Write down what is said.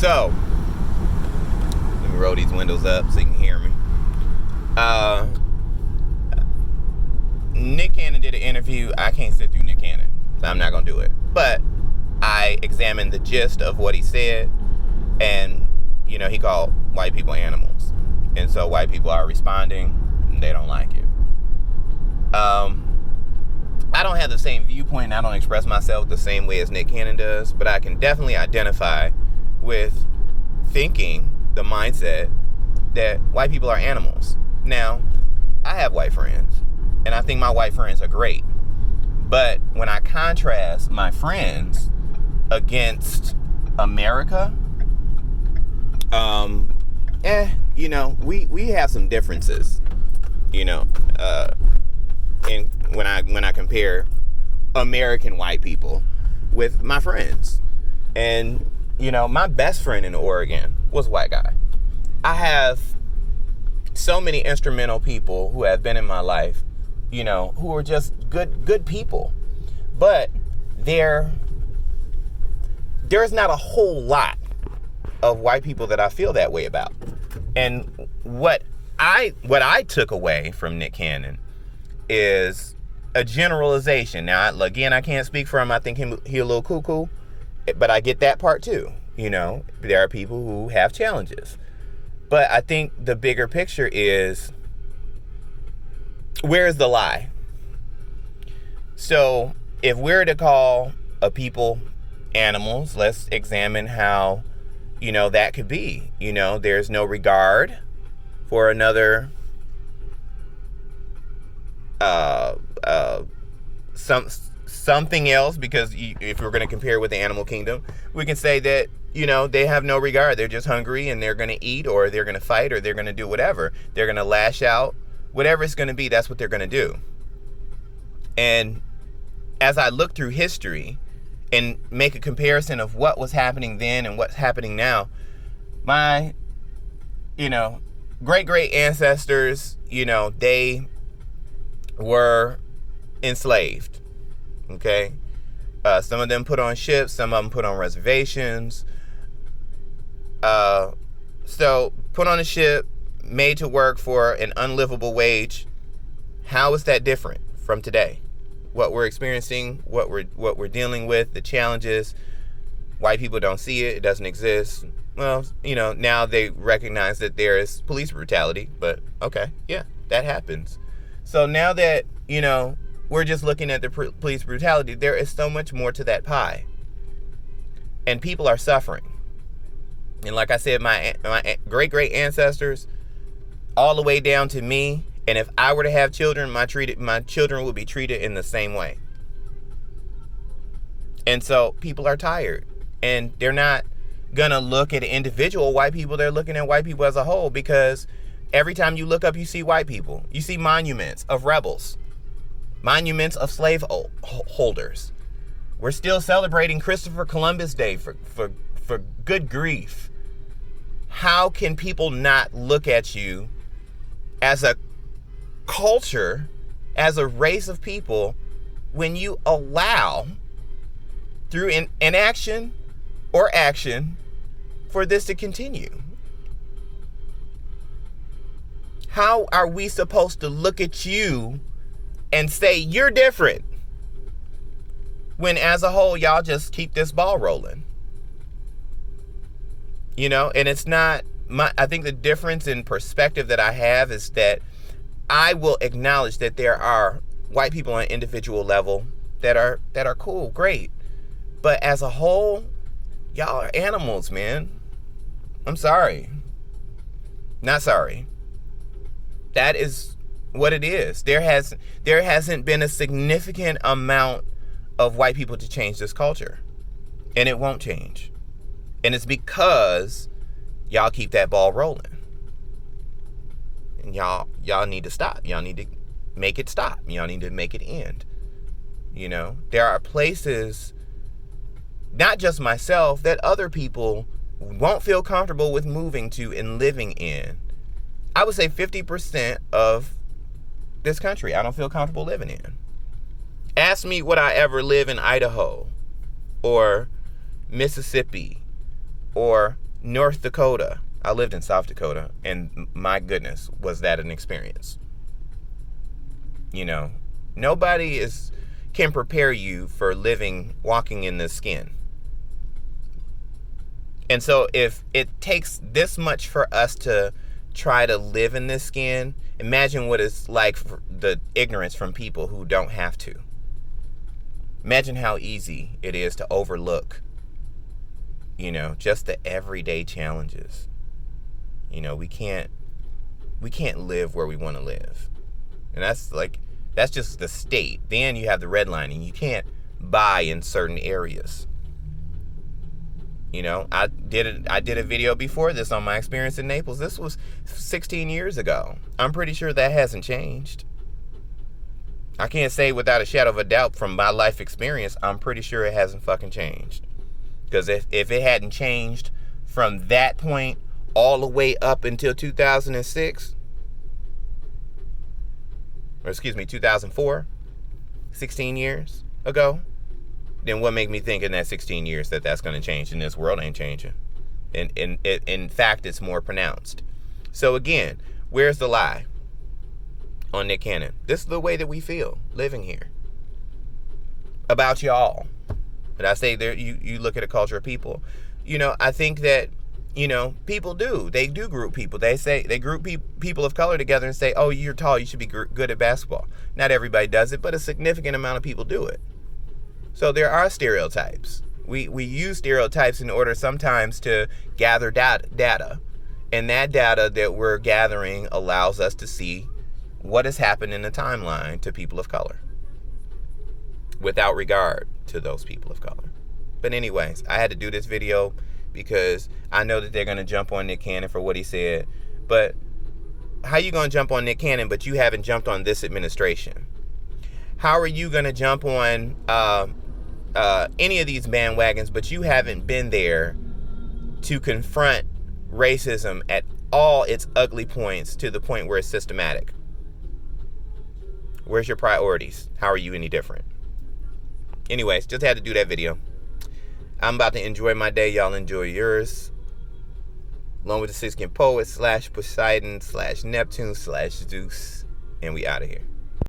So, let me roll these windows up so you can hear me. Nick Cannon did an interview. I can't sit through Nick Cannon, so I'm not going to do it. But I examined the gist of what he said, and, he called white people animals. And so white people are responding, and they don't like it. I don't have the same viewpoint, and I don't express myself the same way as Nick Cannon does, but I can definitely identify with thinking the mindset that white people are animals. Now, I have white friends, and I think my white friends are great. But when I contrast my friends against America, we have some differences, and when I compare American white people with my friends. And, my best friend in Oregon was a white guy. I have so many instrumental people who have been in my life, who are just good people. But there's not a whole lot of white people that I feel that way about. And what I took away from Nick Cannon is a generalization. Now, again, I can't speak for him. I think he a little cuckoo, but I get that part too. There are people who have challenges. But I think the bigger picture is, where's the lie? So if we're to call a people animals, let's examine how, that could be. There's no regard for another something else, because if we're going to compare with the animal kingdom, we can say that, they have no regard. They're just hungry, and they're going to eat, or they're going to fight, or they're going to do whatever. They're going to lash out. Whatever it's going to be, that's what they're going to do. And as I look through history and make a comparison of what was happening then and what's happening now, my, great ancestors, they were enslaved. Okay? Some of them put on ships, some of them put on reservations. So put on a ship, made to work for an unlivable wage. How is that different from today? What we're experiencing, what we're dealing with, the challenges. White people don't see it. It doesn't exist. Well, now they recognize that there is police brutality, but okay, yeah, that happens. So now that, we're just looking at the police brutality, there is so much more to that pie. And people are suffering. And like I said, my great ancestors, all the way down to me, and if I were to have children, my children would be treated in the same way. And so people are tired, and they're not gonna look at individual white people. They're looking at white people as a whole, because every time you look up, you see white people. You see monuments of rebels, monuments of slave holders. We're still celebrating Christopher Columbus Day for good grief. How can people not look at you as a culture, as a race of people, when you allow, through inaction or action, for this to continue? How are we supposed to look at you and say you're different when as a whole y'all just keep this ball rolling? And it's not I think the difference in perspective that I have is that I will acknowledge that there are white people on an individual level that are cool, great. But as a whole, y'all are animals, man. I'm sorry. Not sorry. That is what it is. There hasn't been a significant amount of white people to change this culture. And it won't change. And it's because y'all keep that ball rolling. And y'all need to stop. Y'all need to make it stop. Y'all need to make it end. There are places, not just myself, that other people won't feel comfortable with moving to and living in. I would say 50% of this country I don't feel comfortable living in. Ask me, would I ever live in Idaho or Mississippi or North Dakota. I lived in South Dakota, and my goodness, was that an experience. You know, nobody can prepare you for walking in this skin. And so if it takes this much for us to try to live in this skin, imagine what it's like for the ignorance from people who don't have to. Imagine how easy it is to overlook, just the everyday challenges. We can't live where we want to live. And that's just the state. Then you have the redlining. You can't buy in certain areas. I did a video before this on my experience in Naples. This was 16 years ago. I'm pretty sure that hasn't changed. I can't say without a shadow of a doubt from my life experience, I'm pretty sure it hasn't fucking changed. Because if it hadn't changed from that point all the way up until 2006, or 2004, 16 years ago, then what make me think in that 16 years that's going to change? And this world ain't changing. And in fact, it's more pronounced. So again, where's the lie on Nick Cannon? This is the way that we feel living here about y'all. But I say there, you look at a culture of people. I think that people they do group people. They group people of color together and say, oh, you're tall, you should be good at basketball. Not everybody does it, but a significant amount of people do it. So there are stereotypes. We use stereotypes in order sometimes to gather data. And that data that we're gathering allows us to see what has happened in the timeline to people of color, without regard to those people of color. But anyways, I had to do this video because I know that they're going to jump on Nick Cannon for what he said. But how you going to jump on Nick Cannon, but you haven't jumped on this administration? How are you going to jump on any of these bandwagons, but you haven't been there to confront racism at all its ugly points to the point where it's systematic? Where's your priorities? How are you any different? Anyways, just had to do that video. I'm about to enjoy my day. Y'all enjoy yours. Along with the Six Skin Poet /Poseidon /Neptune /Zeus. And we out of here.